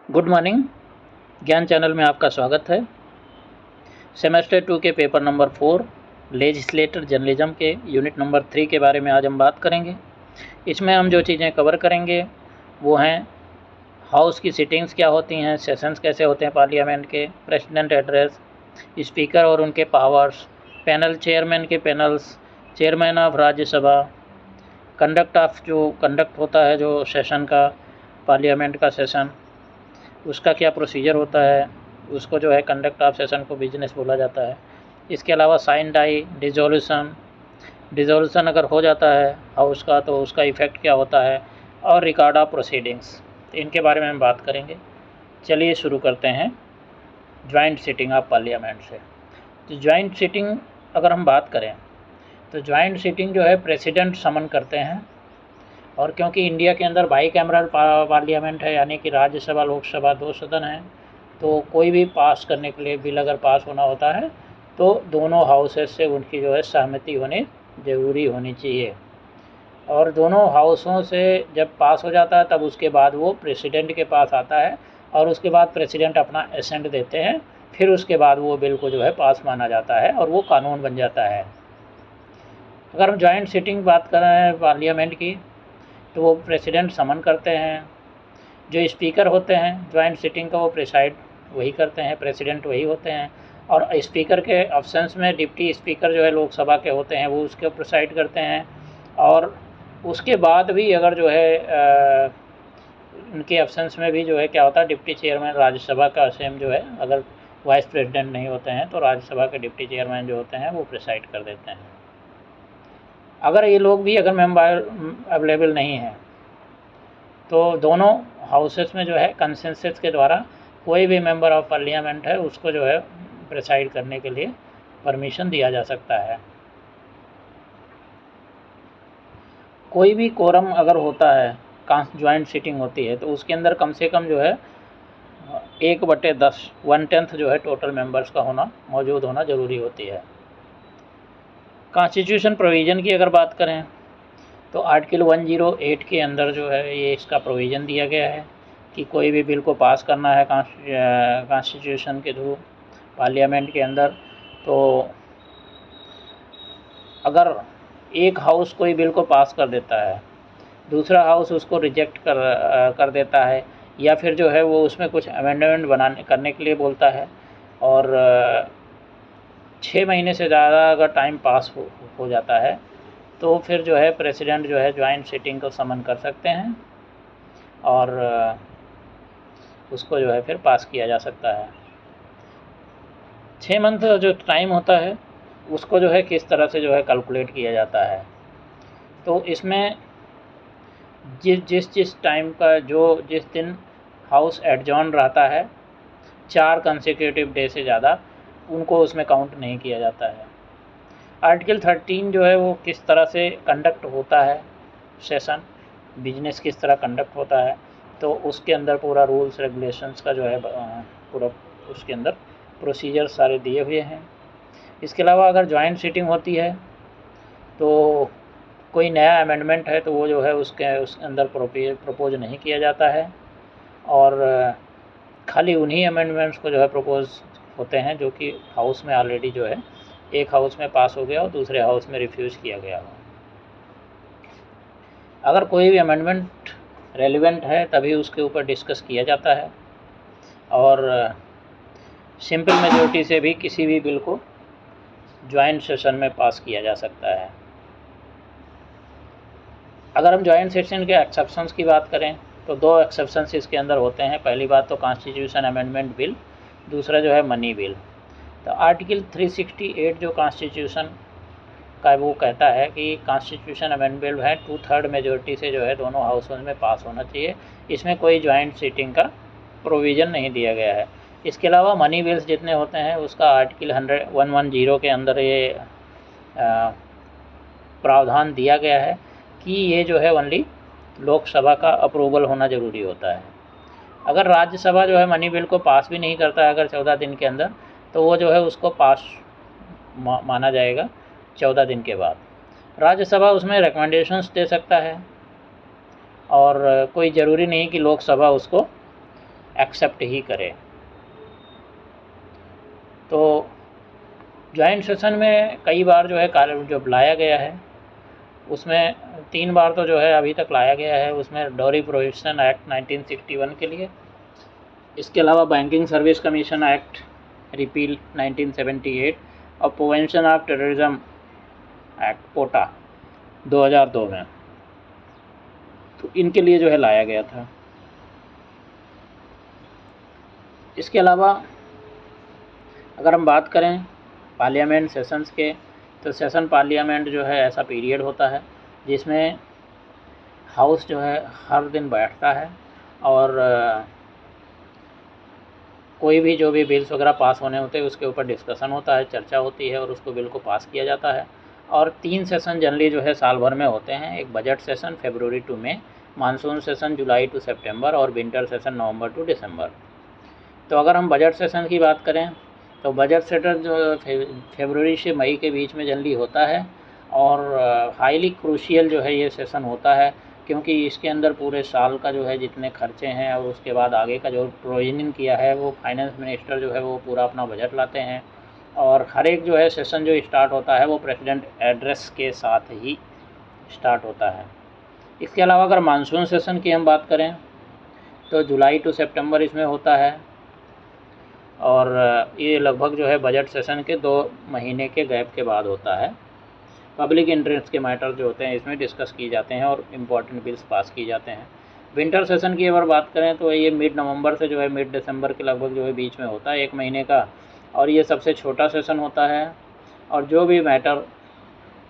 Good morning. ज्ञान channel में आपका स्वागत है। सेमेस्टर 2 के पेपर नंबर 4 लेजिस्लेटर जर्नलिज्म के यूनिट नंबर 3 के बारे में आज हम बात करेंगे। इसमें हम जो चीज़ें कवर करेंगे वो हैं हाउस की सिटिंग्स क्या होती हैं, सेशंस कैसे होते हैं पार्लियामेंट के, प्रेसिडेंट एड्रेस, स्पीकर और उनके पावर्स, पैनल चेयरमैन के panels, chairman of Rajya Sabha, conduct होता है जो सेशन का, पार्लियामेंट का सेशन, उसका क्या प्रोसीजर होता है, उसको जो है कंडक्ट ऑफ सेशन को बिजनेस बोला जाता है। इसके अलावा साइन डाई, डिज़ोल्यूशन अगर हो जाता है हाउस का तो उसका इफ़ेक्ट क्या होता है, और रिकॉर्ड ऑफ प्रोसीडिंग्स, तो इनके बारे में हम बात करेंगे। चलिए शुरू करते हैं जॉइंट सिटिंग ऑफ पार्लियामेंट से। तो जॉइंट सिटिंग अगर हम बात करें तो जॉइंट सिटिंग जो है प्रेसिडेंट समन करते हैं, और क्योंकि इंडिया के अंदर बाई कैमरल पार्लियामेंट है, यानी कि राज्यसभा लोकसभा 2 सदन हैं, तो कोई भी पास करने के लिए बिल अगर पास होना होता है तो दोनों हाउसेस से उनकी जो है सहमति होनी ज़रूरी होनी चाहिए, और दोनों हाउसों से जब पास हो जाता है तब उसके बाद वो प्रेसिडेंट के पास आता है, और उसके बाद प्रेसिडेंट अपना एसेंट देते हैं, फिर उसके बाद वो बिल को जो है पास माना जाता है और वो कानून बन जाता है। अगर हम जॉइंट सिटिंग बात कर रहे हैं पार्लियामेंट की तो वो प्रेसिडेंट समन करते हैं, जो स्पीकर होते हैं जॉइंट सिटिंग का वो प्रिसाइड वही करते हैं, प्रेसिडेंट वही होते हैं, और स्पीकर के ऑप्शंस में डिप्टी स्पीकर जो है लोकसभा के होते हैं वो उसके प्रिसाइड करते हैं। और उसके बाद भी अगर जो है उनके ऑप्शंस में भी जो है क्या होता है, डिप्टी चेयरमैन राज्यसभा का सेम जो है, अगर वाइस प्रेसिडेंट नहीं होते हैं तो राज्यसभा के डिप्टी चेयरमैन जो होते हैं वो प्रिसाइड कर देते हैं। अगर ये लोग भी अगर मेंबर अवेलेबल नहीं हैं तो दोनों हाउसेस में जो है कंसेंसस के द्वारा कोई भी मेंबर ऑफ पार्लियामेंट है उसको जो है प्रिसाइड करने के लिए परमिशन दिया जा सकता है। कोई भी कोरम अगर होता है, जॉइंट सिटिंग होती है, तो उसके अंदर कम से कम जो है 1/10 1/10 जो है टोटल मेंबर्स का होना मौजूद होना ज़रूरी होती है। कॉन्स्टिट्यूशन प्रोविज़न की अगर बात करें तो आर्टिकल 108 के अंदर जो है ये इसका प्रोविज़न दिया गया है कि कोई भी बिल को पास करना है कॉन्स्टिट्यूशन के थ्रू पार्लियामेंट के अंदर, तो अगर एक हाउस कोई बिल को पास कर देता है, दूसरा हाउस उसको रिजेक्ट कर देता है, या फिर जो है वो उसमें कुछ अमेंडमेंट करने के लिए बोलता है, और 6 महीने से ज़्यादा अगर टाइम पास हो जाता है तो फिर जो है प्रेसिडेंट जो है जॉइंट सिटिंग को समन कर सकते हैं और उसको जो है फिर पास किया जा सकता है। 6 मंथ जो टाइम होता है उसको जो है किस तरह से जो है कैलकुलेट किया जाता है, तो इसमें जिस टाइम का जिस दिन हाउस एडजॉर्न रहता है 4 कंसेक्यूटिव डे से ज़्यादा उनको उसमें काउंट नहीं किया जाता है। आर्टिकल 13 जो है वो किस तरह से कंडक्ट होता है सेशन, बिजनेस किस तरह कंडक्ट होता है, तो उसके अंदर पूरा रूल्स रेगुलेशंस का जो है पूरा उसके अंदर प्रोसीजर सारे दिए हुए हैं। इसके अलावा अगर जॉइंट सिटिंग होती है तो कोई नया अमेंडमेंट है तो वो जो है उसके अंदर प्रपोज नहीं किया जाता है, और खाली उन्हीं अमेंडमेंट्स को जो है प्रपोज होते हैं जो कि हाउस में ऑलरेडी जो है एक हाउस में पास हो गया और दूसरे हाउस में रिफ्यूज़ किया गया हो। अगर कोई भी अमेंडमेंट रेलिवेंट है तभी उसके ऊपर डिस्कस किया जाता है, और सिंपल मेजॉरिटी से भी किसी भी बिल को जॉइंट सेशन में पास किया जा सकता है। अगर हम जॉइंट सेशन के एक्सेप्शंस की बात करें तो 2 एक्सेप्शंस इसके अंदर होते हैं। पहली बात तो कॉन्स्टिट्यूशन अमेंडमेंट बिल, दूसरा जो है मनी बिल। तो आर्टिकल 368 जो कॉन्स्टिट्यूशन का वो कहता है कि कॉन्स्टिट्यूशन अमेंडमेंट बिल है 2/3 मेजॉरिटी से जो है दोनों हाउसों में पास होना चाहिए, इसमें कोई जॉइंट सिटिंग का प्रोविज़न नहीं दिया गया है। इसके अलावा मनी बिल्स जितने होते हैं उसका आर्टिकल 110 के अंदर ये प्रावधान दिया गया है कि ये जो है ओनली लोकसभा का अप्रूवल होना ज़रूरी होता है। अगर राज्यसभा जो है मनी बिल को पास भी नहीं करता है अगर 14 दिन के अंदर, तो वो जो है उसको पास माना जाएगा 14 दिन के बाद। राज्यसभा उसमें रिकमेंडेशंस दे सकता है, और कोई ज़रूरी नहीं कि लोकसभा उसको एक्सेप्ट ही करे। तो जॉइंट सेशन में कई बार जो है कार्य जो लाया गया है उसमें 3 बार तो जो है अभी तक लाया गया है, उसमें डॉरी प्रोहिबिशन एक्ट 1961 के लिए, इसके अलावा banking service commission act repeal 1978 और प्रिवेंशन ऑफ टेररिज्म एक्ट पोटा 2002 में, तो इनके लिए जो है लाया गया था। इसके अलावा अगर हम बात करें पार्लियामेंट सेशंस के, तो सेशन पार्लियामेंट जो है ऐसा पीरियड होता है जिसमें हाउस जो है हर दिन बैठता है और कोई भी जो भी बिल्स वगैरह पास होने होते हैं उसके ऊपर डिस्कशन होता है, चर्चा होती है और उसको बिल को पास किया जाता है। और 3 सेशन जनरली जो है साल भर में होते हैं, एक बजट सेशन फरवरी टू मई, मानसून सेशन जुलाई टू सितंबर और विंटर सेशन नवंबर टू दिसंबर। तो अगर हम बजट सेशन की बात करें तो बजट सेशन जो फरवरी से मई के बीच में जनरली होता है और हाईली क्रूशियल जो है ये सेशन होता है, क्योंकि इसके अंदर पूरे साल का जो है जितने खर्चे हैं और उसके बाद आगे का जो प्रोविजन किया है वो फाइनेंस मिनिस्टर जो है वो पूरा अपना बजट लाते हैं। और हर एक जो है सेशन जो स्टार्ट होता है वो प्रेसिडेंट एड्रेस के साथ ही स्टार्ट होता है। इसके अलावा अगर मानसून सेशन की हम बात करें तो जुलाई टू सितंबर इसमें होता है और ये लगभग जो है बजट सेशन के 2 महीने के गैप के बाद होता है। पब्लिक इंटरेस्ट के मैटर जो होते हैं इसमें डिस्कस किए जाते हैं और इम्पॉर्टेंट बिल्स पास किए जाते हैं। विंटर सेशन की अगर बात करें तो ये मिड नवंबर से जो है मिड दिसंबर के लगभग जो है बीच में होता है, 1 महीने का, और ये सबसे छोटा सेशन होता है और जो भी मैटर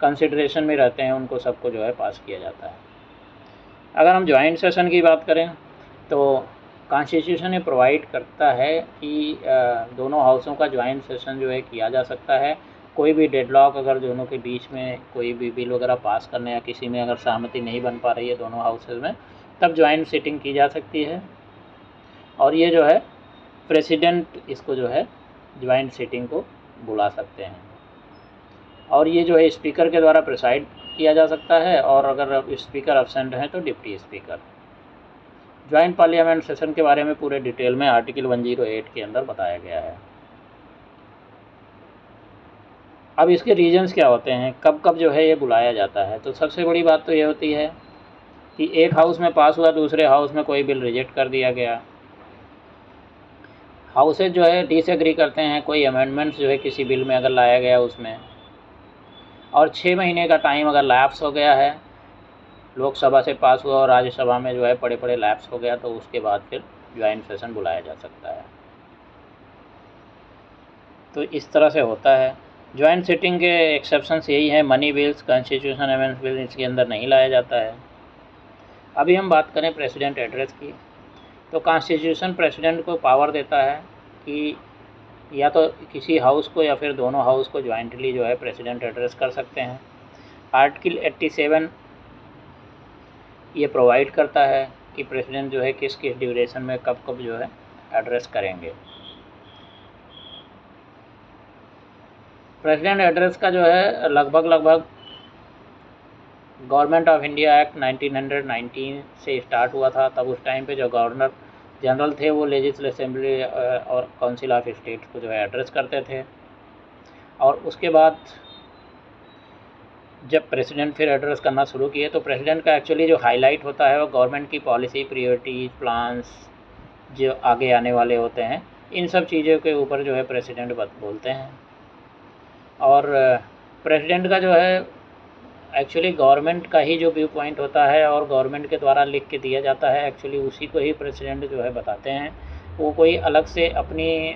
कंसिडरेशन में रहते हैं उनको सबको जो है पास किया जाता है। अगर हम जॉइंट सेशन की बात करें तो कॉन्स्टिट्यूशन ये प्रोवाइड करता है कि दोनों हाउसों का जॉइंट सेशन जो है किया जा सकता है। कोई भी डेडलॉक अगर दोनों के बीच में कोई भी बिल वगैरह पास करने या किसी में अगर सहमति नहीं बन पा रही है दोनों हाउसेज में, तब जॉइंट सिटिंग की जा सकती है और ये जो है प्रेसिडेंट इसको जो है जॉइंट सिटिंग को बुला सकते हैं और ये जो है स्पीकर के द्वारा प्रिसाइड किया जा सकता है और अगर स्पीकर एब्सेंट हैं तो deputy speaker. Joint parliament session के बारे में पूरे डिटेल में आर्टिकल 108 के अंदर बताया गया है। अब इसके रीजंस क्या होते हैं, कब कब जो है ये बुलाया जाता है, तो सबसे बड़ी बात तो ये होती है कि एक हाउस में पास हुआ, दूसरे हाउस में कोई बिल रिजेक्ट कर दिया गया, हाउसेज जो है डिसएग्री करते हैं, कोई अमेंडमेंट्स जो है किसी बिल में अगर लाया गया उसमें, और 6 महीने का टाइम अगर लैप्स हो गया है, लोकसभा से पास हुआ और राज्यसभा में जो है पड़े लैप्स हो गया, तो उसके बाद फिर ज्वाइंट सेशन बुलाया जा सकता है। तो इस तरह से होता है। ज्वाइंट सिटिंग के एक्सेप्शंस यही हैं, money bills, constitution amendment bill इसके अंदर नहीं लाया जाता है। अभी हम बात करें प्रेसिडेंट एड्रेस की, तो कॉन्स्टिट्यूशन प्रेसिडेंट को पावर देता है कि या तो किसी हाउस को या फिर दोनों हाउस को ज्वाइंटली जो है प्रेसिडेंट एड्रेस कर सकते हैं। आर्टिकल 87 ये प्रोवाइड करता है कि प्रेसिडेंट जो है किस किस ड्यूरेशन में कब कब जो है एड्रेस करेंगे। प्रेसिडेंट एड्रेस का जो है लगभग गवर्नमेंट ऑफ इंडिया एक्ट 1919 से स्टार्ट हुआ था। तब उस टाइम पे जो गवर्नर जनरल थे वो लेजिस्लेटिव असेंबली और काउंसिल ऑफ स्टेट को जो है एड्रेस करते थे, और उसके बाद जब प्रेसिडेंट फिर एड्रेस करना शुरू किए तो प्रेसिडेंट का एक्चुअली जो हाईलाइट होता है वो गवर्नमेंट की पॉलिसी, प्रायोरिटीज़, प्लान्स जो आगे आने वाले होते हैं, इन सब चीज़ों के ऊपर जो है प्रेसिडेंट बोलते हैं। और प्रेसिडेंट का जो है एक्चुअली गवर्नमेंट का ही जो व्यू पॉइंट होता है और गवर्नमेंट के द्वारा लिख के दिया जाता है, एक्चुअली उसी को ही प्रेसिडेंट जो है बताते हैं। वो कोई अलग से अपनी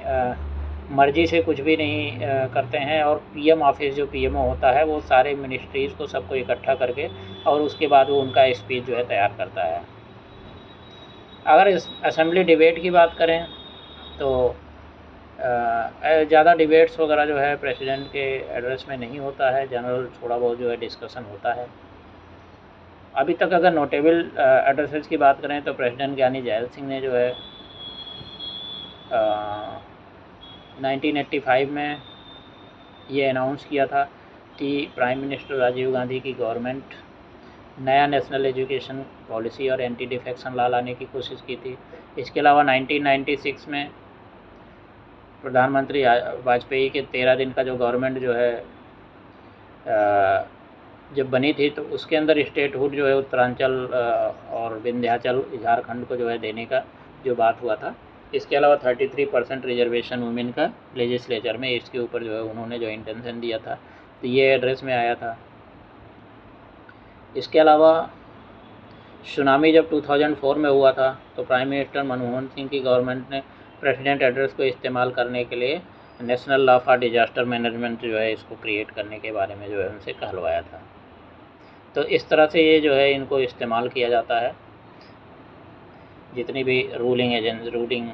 मर्ज़ी से कुछ भी नहीं करते हैं, और पीएम ऑफिस जो पीएमओ होता है वो सारे मिनिस्ट्रीज़ को सबको इकट्ठा करके और उसके बाद वो उनका स्पीच जो है तैयार करता है। अगर इस असेंबली डिबेट की बात करें तो ज़्यादा डिबेट्स वगैरह जो है प्रेसिडेंट के एड्रेस में नहीं होता है, जनरल थोड़ा बहुत जो है डिस्कशन होता है। अभी तक अगर नोटेबल एड्रेसेस की बात करें तो प्रेसिडेंट ज्ञानी जैल सिंह ने जो है 1985 में ये अनाउंस किया था कि प्राइम मिनिस्टर राजीव गांधी की गवर्नमेंट नया नेशनल एजुकेशन पॉलिसी और एंटी डिफेक्शन लॉ लाने की कोशिश की थी। इसके अलावा 1996 में प्रधानमंत्री वाजपेयी के 13 दिन का जो गवर्नमेंट जो है जब बनी थी, तो उसके अंदर स्टेटहुड जो है उत्तरांचल और विंध्याचल झारखंड को जो है देने का जो बात हुआ था। इसके अलावा 33% रिजर्वेशन वुमेन का लेजिस्लेचर में, इसके ऊपर जो है उन्होंने जो इंटेंशन दिया था, तो ये एड्रेस में आया था। इसके अलावा सुनामी जब 2004 में हुआ था, तो प्राइम मिनिस्टर मनमोहन सिंह की गवर्नमेंट ने प्रेसिडेंट एड्रेस को इस्तेमाल करने के लिए national law for disaster management जो है इसको क्रिएट करने के बारे में जो है उनसे कहलवाया था। तो इस तरह से ये जो है इनको इस्तेमाल किया जाता है, जितनी भी रूलिंग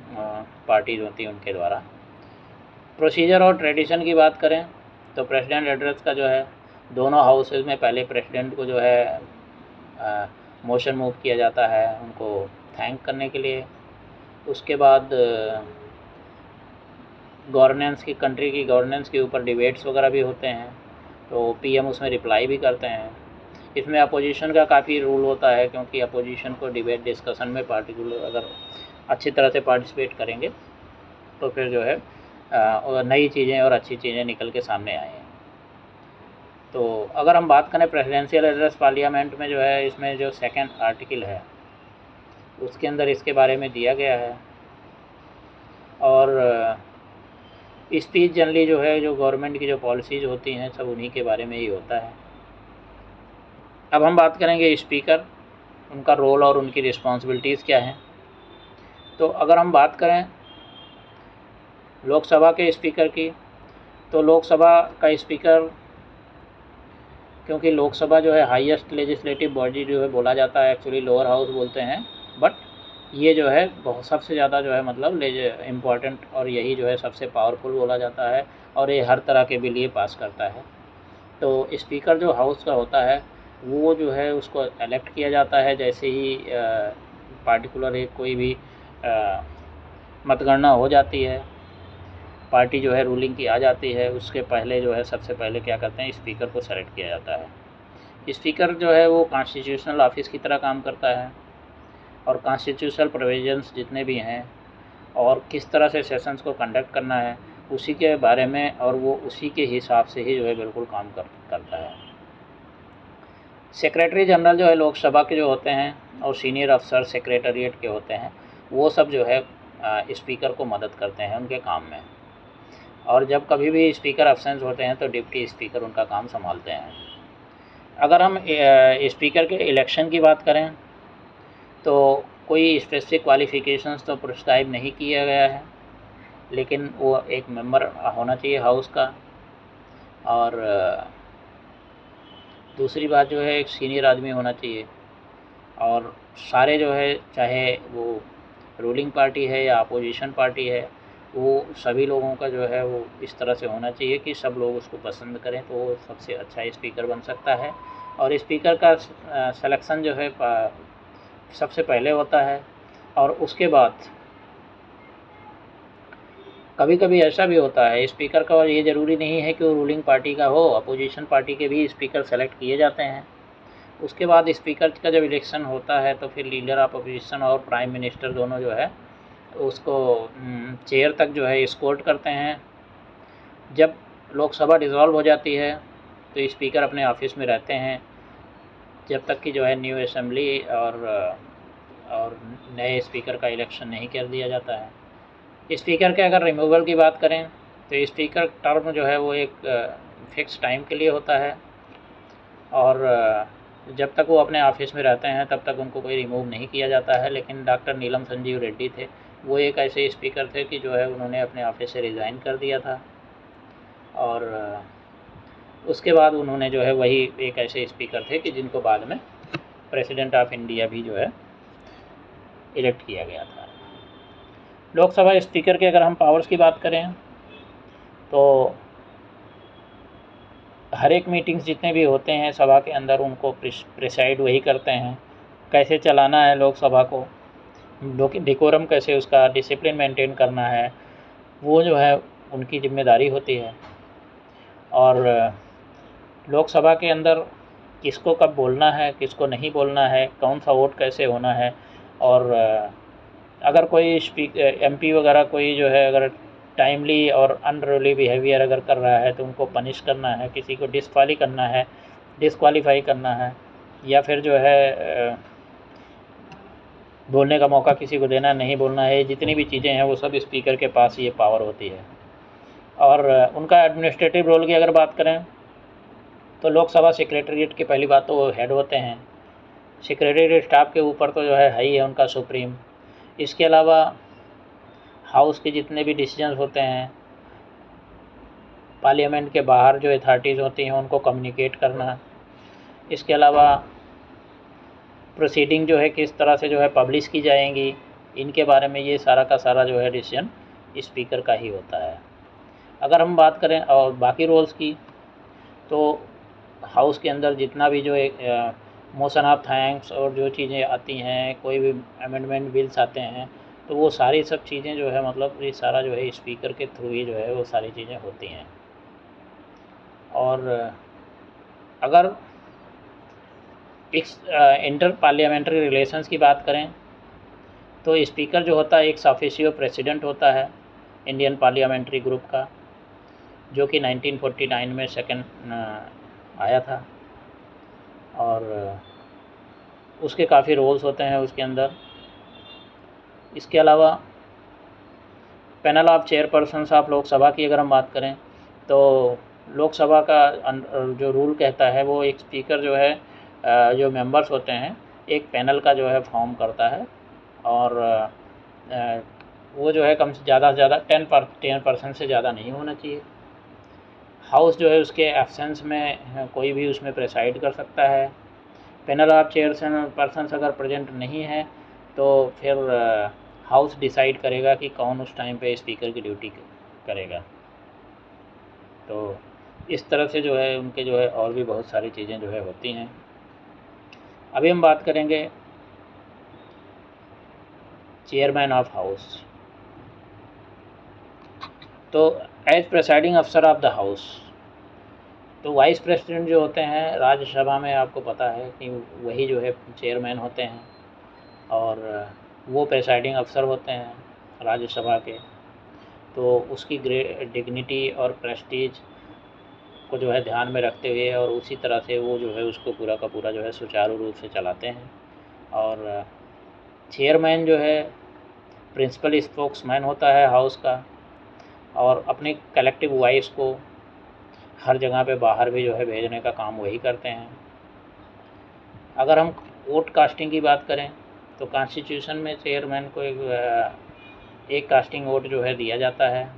पार्टीज होती हैं उनके द्वारा। प्रोसीजर और ट्रेडिशन की बात करें तो प्रेसिडेंट एड्रेस का जो है दोनों हाउसेज में पहले प्रेसिडेंट को जो है मोशन मूव किया जाता है उनको थैंक करने के लिए। उसके बाद गवर्नेंस की, कंट्री की गवर्नेंस के ऊपर डिबेट्स वगैरह भी होते हैं, तो पीएम उसमें रिप्लाई भी करते हैं। इसमें अपोजिशन का काफ़ी रोल होता है, क्योंकि अपोजिशन को डिबेट डिस्कशन में पार्टिकुलर अगर अच्छी तरह से पार्टिसिपेट करेंगे तो फिर जो है नई चीज़ें और अच्छी चीज़ें निकल के सामने आए हैं। तो अगर हम बात करें प्रेसिडेंशियल एड्रेस पार्लियामेंट में जो है, इसमें जो सेकंड आर्टिकल है उसके अंदर इसके बारे में दिया गया है। और स्पीच जनरली जो है, जो गवर्नमेंट की जो पॉलिसीज़ होती हैं सब उन्हीं के बारे में ही होता है। अब हम बात करेंगे स्पीकर, उनका रोल और उनकी रिस्पॉन्सिबिलिटीज़ क्या हैं। तो अगर हम बात करें लोकसभा के स्पीकर की, तो लोकसभा का स्पीकर, क्योंकि लोकसभा जो है हाईएस्ट लेजिस्लेटिव बॉडी जो है बोला जाता है, एक्चुअली लोअर हाउस बोलते हैं, बट ये जो है बहुत सबसे ज़्यादा जो है मतलब इम्पॉर्टेंट, और यही जो है सबसे पावरफुल बोला जाता है, और ये हर तरह के बिल ये पास करता है। तो स्पीकर जो हाउस का होता है वो जो है उसको इलेक्ट किया जाता है जैसे ही पार्टिकुलर एक कोई भी मतगणना हो जाती है, पार्टी जो है रूलिंग की आ जाती है, उसके पहले जो है सबसे पहले क्या करते हैं, स्पीकर को सेलेक्ट किया जाता है। स्पीकर जो है वो कॉन्स्टिट्यूशनल ऑफिस की तरह काम करता है, और कॉन्स्टिट्यूशनल प्रोविजंस जितने भी हैं और किस तरह से सेशंस को कंडक्ट करना है उसी के बारे में, और वो उसी के हिसाब से ही जो है बिल्कुल काम करता है। सेक्रेटरी जनरल जो है लोकसभा के जो होते हैं, और सीनियर अफसर सेक्रेटरीट के होते हैं, वो सब जो है स्पीकर को मदद करते हैं उनके काम में। और जब कभी भी स्पीकर एब्सेंस होते हैं तो डिप्टी स्पीकर उनका काम संभालते हैं। अगर हम स्पीकर के इलेक्शन की बात करें तो कोई स्पेसिफिक क्वालिफ़िकेशंस तो प्रिस्क्राइब नहीं किया गया है, लेकिन वो एक मेंबर होना चाहिए हाउस का, और दूसरी बात जो है एक सीनियर आदमी होना चाहिए, और सारे जो है चाहे वो रूलिंग पार्टी है या अपोजिशन पार्टी है, वो सभी लोगों का जो है वो इस तरह से होना चाहिए कि सब लोग उसको पसंद करें, तो वो सबसे अच्छा स्पीकर बन सकता है। और स्पीकर का सिलेक्शन जो है सबसे पहले होता है, और उसके बाद कभी कभी ऐसा भी होता है स्पीकर का, और ये ज़रूरी नहीं है कि वो रूलिंग पार्टी का हो, अपोजिशन पार्टी के भी स्पीकर सेलेक्ट किए जाते हैं। उसके बाद स्पीकर का जब इलेक्शन होता है तो फिर लीडर ऑफ अपोजिशन और प्राइम मिनिस्टर दोनों जो है उसको चेयर तक जो है एस्कॉर्ट करते हैं। जब लोकसभा डिसॉल्व हो जाती है तो स्पीकर अपने ऑफिस में रहते हैं जब तक कि जो है न्यू असेंबली और नए स्पीकर का इलेक्शन नहीं कर दिया जाता है। स्पीकर के अगर रिमूवल की बात करें तो स्पीकर टर्म जो है वो एक फिक्स टाइम के लिए होता है, और जब तक वो अपने ऑफिस में रहते हैं तब तक उनको कोई रिमूव नहीं किया जाता है। लेकिन डॉक्टर नीलम संजीव रेड्डी थे, वो एक ऐसे स्पीकर थे कि जो है उन्होंने अपने ऑफिस से रिज़ाइन कर दिया था, और उसके बाद उन्होंने जो है वही एक ऐसे स्पीकर थे कि जिनको बाद में प्रेसिडेंट ऑफ इंडिया भी जो है इलेक्ट किया गया था। लोकसभा स्पीकर के अगर हम पावर्स की बात करें तो हर एक मीटिंग्स जितने भी होते हैं सभा के अंदर उनको प्रिसाइड वही करते हैं, कैसे चलाना है लोकसभा को, डिकोरम कैसे उसका डिसिप्लिन मेंटेन करना है, वो जो है उनकी जिम्मेदारी होती है। और लोकसभा के अंदर किसको कब बोलना है, किसको नहीं बोलना है, कौन सा वोट कैसे होना है, और अगर कोई एमपी वगैरह कोई जो है अगर टाइमली और अनरूली बिहेवियर अगर कर रहा है तो उनको पनिश करना है, किसी को डिस्क्वालीफाई करना है, या फिर जो है बोलने का मौका किसी को देना नहीं बोलना है, जितनी भी चीज़ें हैं वो सब स्पीकर के पास ये पावर होती है। और उनका एडमिनिस्ट्रेटिव रोल की अगर बात करें तो लोकसभा सेक्रेटरीट की पहली बात तो वो हेड होते हैं। सेक्रेटरीट स्टाफ के ऊपर तो जो है ही है उनका सुप्रीम। इसके अलावा हाउस के जितने भी डिसीजंस होते हैं, पार्लियामेंट के बाहर जो अथॉरिटीज़ होती हैं उनको कम्युनिकेट करना। इसके अलावा प्रोसीडिंग जो है किस तरह से जो है पब्लिश की जाएंगी, इनके बारे में ये सारा का सारा जो है डिसीजन स्पीकर का ही होता है। अगर हम बात करें और बाकी रोल्स की, तो हाउस के अंदर जितना भी जो एक मोशन ऑफ थैंक्स और जो चीज़ें आती हैं, कोई भी अमेंडमेंट बिल्स आते हैं, तो वो सारी सब चीज़ें जो है मतलब ये सारा जो है स्पीकर के थ्रू ही जो है वो सारी चीज़ें होती हैं। और अगर इंटर पार्लियामेंट्री रिलेशंस की बात करें तो स्पीकर जो होता है एक ऑफिशियो प्रेसिडेंट होता है इंडियन पार्लियामेंट्री ग्रुप का, जो कि 1949 में सेकंड आया था। और उसके काफ़ी रोल्स होते हैं उसके अंदर। इसके अलावा panel of chairpersons of Lok Sabha की अगर हम बात करें तो लोकसभा का जो रूल कहता है वो एक स्पीकर जो है जो मेंबर्स होते हैं एक पैनल का जो है फॉर्म करता है, और वो जो है कम से ज़्यादा 10% से ज़्यादा नहीं होना चाहिए। हाउस जो है उसके एब्सेंस में कोई भी उसमें प्रेसाइड कर सकता है। पैनल ऑफ चेयरपर्सन्स अगर प्रेजेंट नहीं है तो फिर हाउस डिसाइड करेगा कि कौन उस टाइम पे स्पीकर की ड्यूटी करेगा। तो इस तरह से जो है उनके जो है और भी बहुत सारी चीज़ें जो है होती हैं। अभी हम बात करेंगे चेयरमैन ऑफ हाउस। तो एज प्रेसाइडिंग अफसर ऑफ द हाउस, तो वाइस प्रेसिडेंट जो होते हैं राज्यसभा में, आपको पता है कि वही जो है चेयरमैन होते हैं, और वो प्रेसाइडिंग अफसर होते हैं राज्यसभा के। तो उसकी डिग्निटी और प्रेस्टीज को जो है ध्यान में रखते हुए और उसी तरह से वो जो है उसको पूरा का पूरा जो है सुचारू रूप से चलाते हैं। और चेयरमैन जो है प्रिंसिपल स्पोक्समैन होता है हाउस का, और अपनी कलेक्टिव वॉइस को हर जगह पे बाहर भी जो है भेजने का काम वही करते हैं। अगर हम वोट कास्टिंग की बात करें तो कॉन्स्टिट्यूशन में चेयरमैन को एक कास्टिंग वोट जो है दिया जाता है।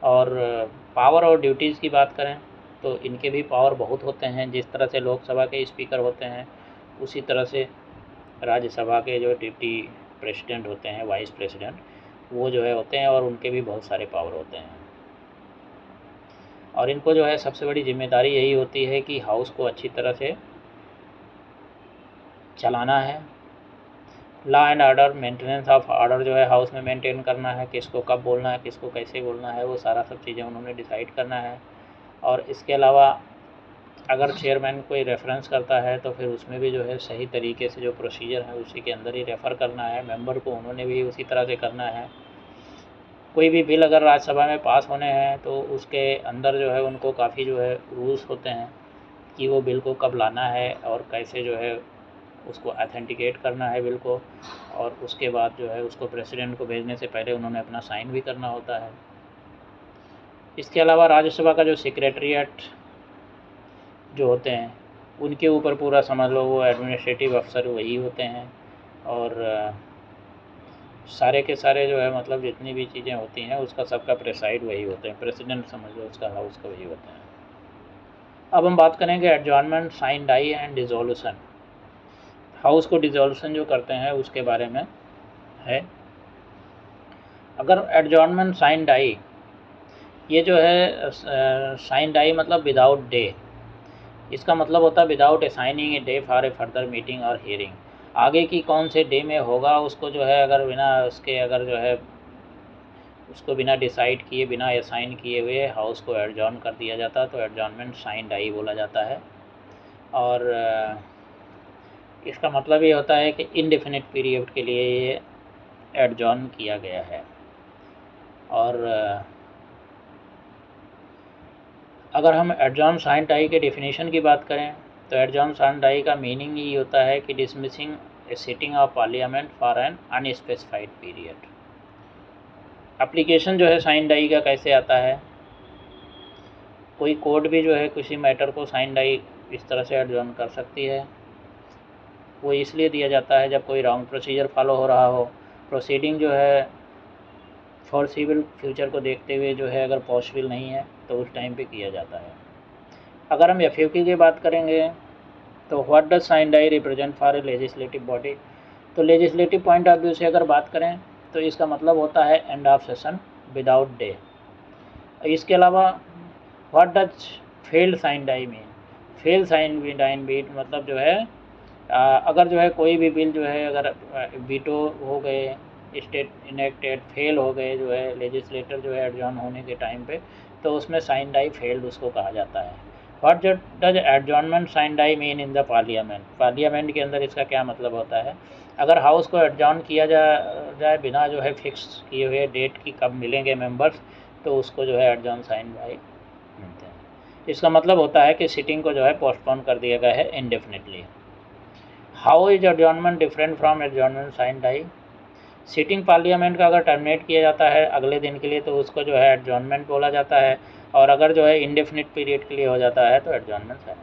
और पावर और ड्यूटीज़ की बात करें तो इनके भी पावर बहुत होते हैं। जिस तरह से लोकसभा के स्पीकर होते हैं उसी तरह से राज्यसभा के जो डिप्टी प्रेसिडेंट होते हैं, वाइस प्रेसिडेंट, वो जो है होते हैं, और उनके भी बहुत सारे पावर होते हैं। और इनको जो है सबसे बड़ी जिम्मेदारी यही होती है कि हाउस को अच्छी तरह से चलाना है। Law and order, maintenance of order जो है हाउस में मेंटेन करना है, किसको कब बोलना है, किसको कैसे बोलना है, वो सारा सब चीज़ें उन्होंने डिसाइड करना है। और इसके अलावा अगर चेयरमैन कोई रेफरेंस करता है तो फिर उसमें भी जो है सही तरीके से जो प्रोसीजर है उसी के अंदर ही रेफ़र करना है, मेंबर को उन्होंने भी उसी तरह से करना है। कोई भी बिल अगर राज्यसभा में पास होने हैं तो उसके अंदर जो है उनको काफ़ी जो है रूल्स होते हैं कि वो बिल को कब लाना है और कैसे जो है उसको ऑथेंटिकेट करना है बिल को, और उसके बाद जो है उसको प्रेसिडेंट को भेजने से पहले उन्होंने अपना साइन भी करना होता है। इसके अलावा राज्यसभा का जो सेक्रेटरीट जो होते हैं उनके ऊपर पूरा समझ लो वो एडमिनिस्ट्रेटिव अफसर वही होते हैं, और सारे के सारे जो है मतलब जितनी भी चीज़ें होती हैं उसका सबका प्रेसाइड वही होते हैं, प्रेसिडेंट समझ लो उसका हाउस का वही होते हैं। अब हम बात करेंगे adjournment, sine die and dissolution. House को डिसोल्यूशन जो करते हैं उसके बारे में है। अगर एडजॉर्नमेंट, साइन डाई, ये जो है साइन डाई मतलब विदाउट डे, इसका मतलब होता है without assigning a day for a further meeting और हियरिंग। आगे की कौन से डे में होगा उसको जो है अगर बिना उसके अगर जो है उसको बिना डिसाइड किए, बिना असाइन किए हुए हाउस को एडजॉर्न कर दिया जाता, तो एडजॉर्नमेंट साइन डाई बोला जाता है। और इसका मतलब ये होता है कि इनडेफिनिट पीरियड के लिए ये एडजॉर्न किया गया है। और अगर हम एडजॉर्न साइन डाई के डेफिनेशन की बात करें तो एडजॉर्न साइन डाई का मीनिंग ये होता है कि dismissing a sitting of parliament for an unspecified period. Application जो है साइन डाई का कैसे आता है, कोई कोर्ट भी जो है किसी मैटर को साइन डाई इस तरह से एडजॉर्न कर सकती है। वो इसलिए दिया जाता है जब कोई रॉन्ग प्रोसीजर फॉलो हो रहा हो, प्रोसीडिंग जो है फॉरसीबल फ्यूचर को देखते हुए जो है अगर पॉसिबल नहीं है तो उस टाइम पे किया जाता है। अगर हम एफयूक्यू की बात करेंगे तो what does sine die represent for a legislative body, तो लेजिस्लेटिव पॉइंट ऑफ व्यू से अगर बात करें तो इसका मतलब होता है end of session without day. इसके अलावा what does failed sine die mean, fail sine die mean मतलब जो है अगर जो है कोई भी बिल जो है अगर वीटो हो गए, स्टेट इनेक्टेड फेल हो गए जो है लेजिस्लेटर जो है एडजॉर्न होने के टाइम पे, तो उसमें साइन डाई फेल्ड उसको कहा जाता है। What does adjournment sine die mean in the parliament, parliament के अंदर इसका क्या मतलब होता है, अगर हाउस को एडजॉर्न किया जाए बिना जो है फिक्स किए हुए डेट की कब मिलेंगे मेंबर्स, तो उसको जो है एडजॉर्न साइन डाई मिलते हैं। इसका मतलब होता है कि सिटिंग को जो है पोस्टपोन कर दिया गया है indefinitely. How is adjournment different from adjournment sine die, sitting parliament का अगर टर्मिनेट किया जाता है अगले दिन के लिए तो उसको जो है एडजॉर्नमेंट बोला जाता है, और अगर जो है इंडेफिनिट पीरियड के लिए हो जाता है तो एडजॉर्नमेंट साइन।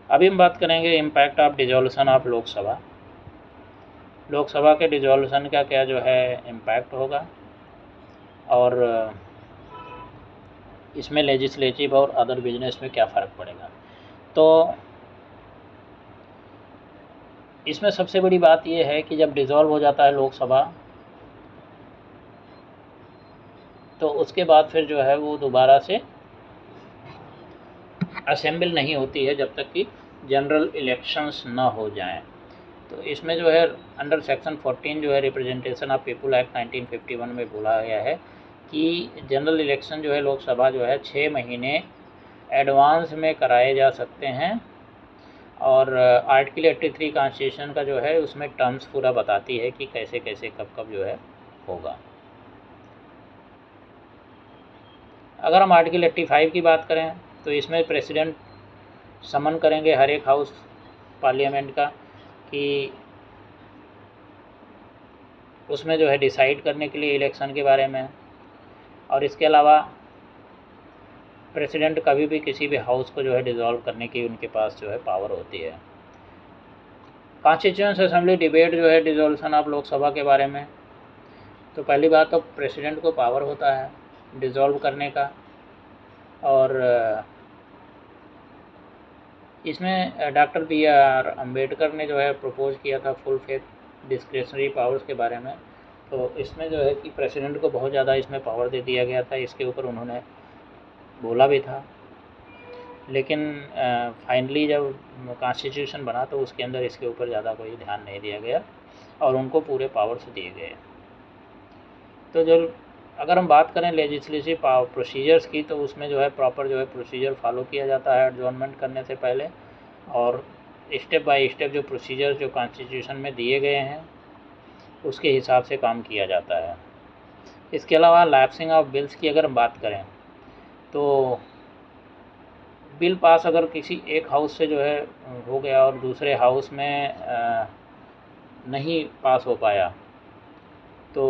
अभी हम बात करेंगे impact of dissolution of Lok Sabha. Lok Sabha के डिजोल्यूशन का क्या जो है इम्पैक्ट होगा और इसमें लेजिस्लेटिव और अदर बिजनेस में क्या फ़र्क पड़ेगा। तो इसमें सबसे बड़ी बात यह है कि जब डिज़ोल्व हो जाता है लोकसभा तो उसके बाद फिर जो है वो दोबारा से असेंबल नहीं होती है जब तक कि जनरल इलेक्शंस ना हो जाएं। तो इसमें जो है अंडर सेक्शन 14 जो है रिप्रेजेंटेशन ऑफ पीपल एक्ट 1951 में बोला गया है कि जनरल इलेक्शन जो है लोकसभा जो है 6 महीने एडवांस में कराए जा सकते हैं, और आर्टिकल 83 कॉन्स्टिट्यूशन का जो है उसमें टर्म्स पूरा बताती है कि कैसे कैसे कब कब जो है होगा। अगर हम आर्टिकल 85 की बात करें तो इसमें प्रेसिडेंट समन करेंगे हर एक हाउस पार्लियामेंट का कि उसमें जो है डिसाइड करने के लिए इलेक्शन के बारे में, और इसके अलावा प्रेसिडेंट कभी भी किसी भी हाउस को जो है डिसॉल्व करने की उनके पास जो है पावर होती है। कॉन्स्टिट्यूएंट असेंबली डिबेट जो है डिसॉल्यूशन ऑफ लोकसभा के बारे में, तो पहली बात तो प्रेसिडेंट को पावर होता है डिसॉल्व करने का, और इसमें डॉक्टर BR अम्बेडकर ने जो है प्रपोज किया था फुल फेथ डिस्क्रिशनरी पावर्स के बारे में। तो इसमें जो है कि प्रेसिडेंट को बहुत ज़्यादा इसमें पावर दे दिया गया था, इसके ऊपर उन्होंने बोला भी था, लेकिन फाइनली जब कॉन्स्टिट्यूशन बना तो उसके अंदर इसके ऊपर ज़्यादा कोई ध्यान नहीं दिया गया और उनको पूरे पावर्स दिए गए। तो जो अगर हम बात करें लेजिस्लेटिव प्रोसीजर्स की तो उसमें जो है प्रॉपर जो है प्रोसीजर फॉलो किया जाता है एडजॉर्नमेंट करने से पहले, और स्टेप बाय स्टेप जो प्रोसीजर्स जो कॉन्स्टिट्यूशन में दिए गए हैं उसके हिसाब से काम किया जाता है। इसके अलावा लैप्सिंग ऑफ बिल्स की अगर हम बात करें तो बिल पास अगर किसी एक हाउस से जो है हो गया और दूसरे हाउस में नहीं पास हो पाया तो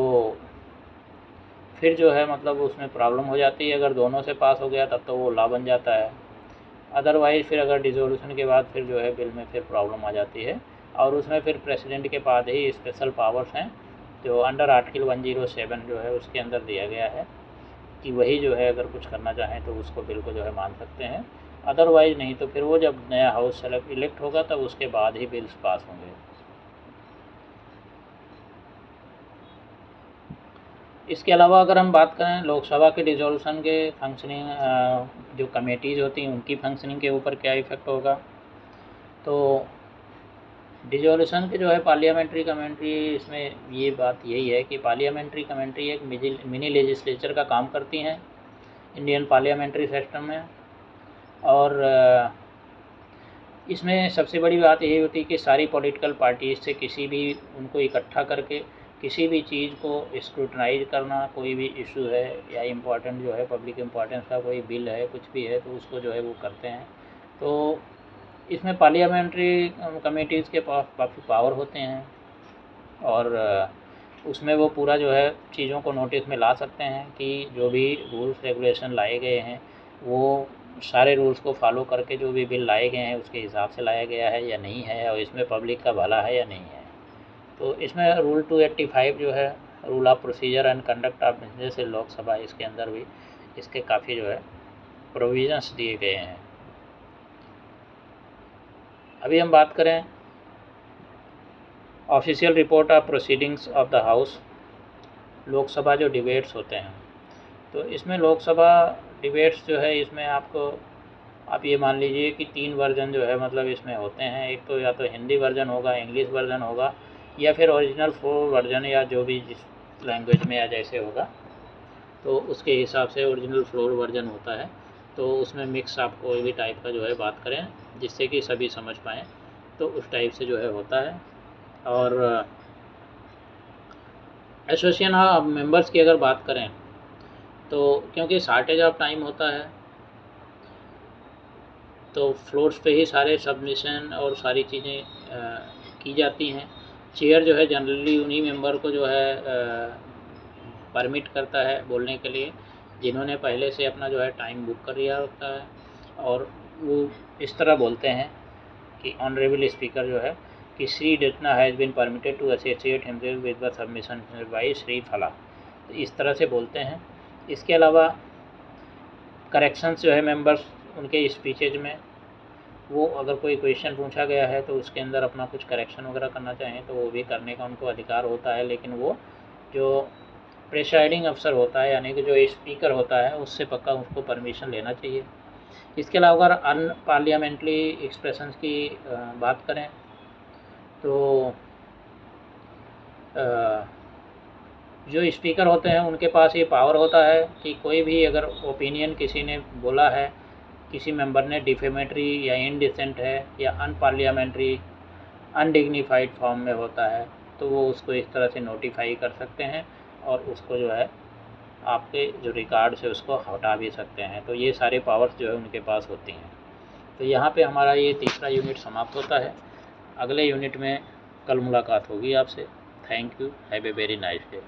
फिर जो है मतलब उसमें प्रॉब्लम हो जाती है। अगर दोनों से पास हो गया तब तो वो लॉ बन जाता है, अदरवाइज़ फिर अगर डिसोल्यूशन के बाद फिर जो है बिल में फिर प्रॉब्लम आ जाती है, और उसमें फिर प्रेसिडेंट के पास ही स्पेशल पावर्स हैं जो अंडर आर्टिकल 107 जो है उसके अंदर दिया गया है कि वही जो है अगर कुछ करना चाहें तो उसको बिल को जो है मान सकते हैं, अदरवाइज़ नहीं तो फिर वो जब नया हाउस इलेक्ट होगा तब उसके बाद ही बिल्स पास होंगे। इसके अलावा अगर हम बात करें लोकसभा के डिसोल्यूशन के फंक्शनिंग जो कमेटीज़ होती हैं उनकी फंक्शनिंग के ऊपर क्या इफ़ेक्ट होगा, तो डिसोल्यूशन के जो है पार्लियामेंट्री कमेंट्री, इसमें ये बात यही है कि पार्लियामेंट्री कमेंट्री एक मिनी लेजिस्लेचर का काम करती हैं इंडियन पार्लियामेंट्री सिस्टम में, और इसमें सबसे बड़ी बात यही होती है कि सारी पॉलिटिकल पार्टीज़ से किसी भी उनको इकट्ठा करके किसी भी चीज़ को स्क्रूटनाइज करना, कोई भी इशू है या इम्पोर्टेंट जो है पब्लिक इम्पोर्टेंस का कोई बिल है, कुछ भी है, तो उसको जो है वो करते हैं। तो इसमें पार्लियामेंट्री कमेटीज़ के पास काफ़ी पावर होते हैं और उसमें वो पूरा जो है चीज़ों को नोटिस में ला सकते हैं कि जो भी रूल्स रेगुलेशन लाए गए हैं वो सारे रूल्स को फॉलो करके जो भी बिल लाए गए हैं उसके हिसाब से लाया गया है या नहीं है, और इसमें पब्लिक का भला है या नहीं है। तो इसमें रूल 285 जो है, rule of procedure and conduct of business है लोकसभा, इसके अंदर भी इसके काफ़ी जो है प्रोविजंस दिए गए हैं। अभी हम बात करें official report of proceedings of the house, Lok Sabha जो डिबेट्स होते हैं, तो इसमें लोकसभा डिबेट्स जो है इसमें आपको आप ये मान लीजिए कि 3 वर्जन जो है मतलब इसमें होते हैं। एक तो या तो हिंदी वर्जन होगा, इंग्लिश वर्जन होगा, या फिर ओरिजिनल 4 वर्जन या जो भी जिस लैंग्वेज में या जैसे होगा तो उसके हिसाब से ओरिजिनल 4 वर्जन होता है। तो उसमें मिक्स आप कोई भी टाइप का जो है बात करें जिससे कि सभी समझ पाएँ, तो उस टाइप से जो है होता है। और एसोसिएशन ऑफ मेंबर्स की अगर बात करें तो क्योंकि शॉर्टेज ऑफ टाइम होता है तो फ्लोर्स पे ही सारे सबमिशन और सारी चीज़ें की जाती हैं। चेयर जो है जनरली उन्हीं मेंबर को जो है परमिट करता है बोलने के लिए जिन्होंने पहले से अपना जो है टाइम बुक कर लिया होता है, और वो इस तरह बोलते हैं कि ऑनरेबल स्पीकर जो है कि Shri Ratna has been permitted to associate himself with the submission by Shri फला, तो इस तरह से बोलते हैं। इसके अलावा करेक्शंस जो है मेंबर्स उनके स्पीचेज में, वो अगर कोई क्वेश्चन पूछा गया है तो उसके अंदर अपना कुछ करेक्शन वगैरह करना चाहें तो वो भी करने का उनको अधिकार होता है, लेकिन वो जो प्रिसाइडिंग अफसर होता है यानी कि जो स्पीकर होता है उससे पक्का उसको परमिशन लेना चाहिए। इसके अलावा अगर अनपार्लियामेंट्री एक्सप्रेशंस की बात करें तो जो स्पीकर होते हैं उनके पास ये पावर होता है कि कोई भी अगर ओपिनियन किसी ने बोला है, किसी मेंबर ने डिफेमेटरी या इनडिसेंट है या अनपार्लियामेंट्री अनडिग्निफाइड फॉर्म में होता है, तो वो उसको इस तरह से नोटिफाई कर सकते हैं और उसको जो है आपके जो रिकॉर्ड से उसको हटा भी सकते हैं। तो ये सारे पावर्स जो है उनके पास होती हैं। तो यहाँ पे हमारा ये तीसरा यूनिट समाप्त होता है। अगले यूनिट में कल मुलाकात होगी आपसे। Thank you, have a very nice day.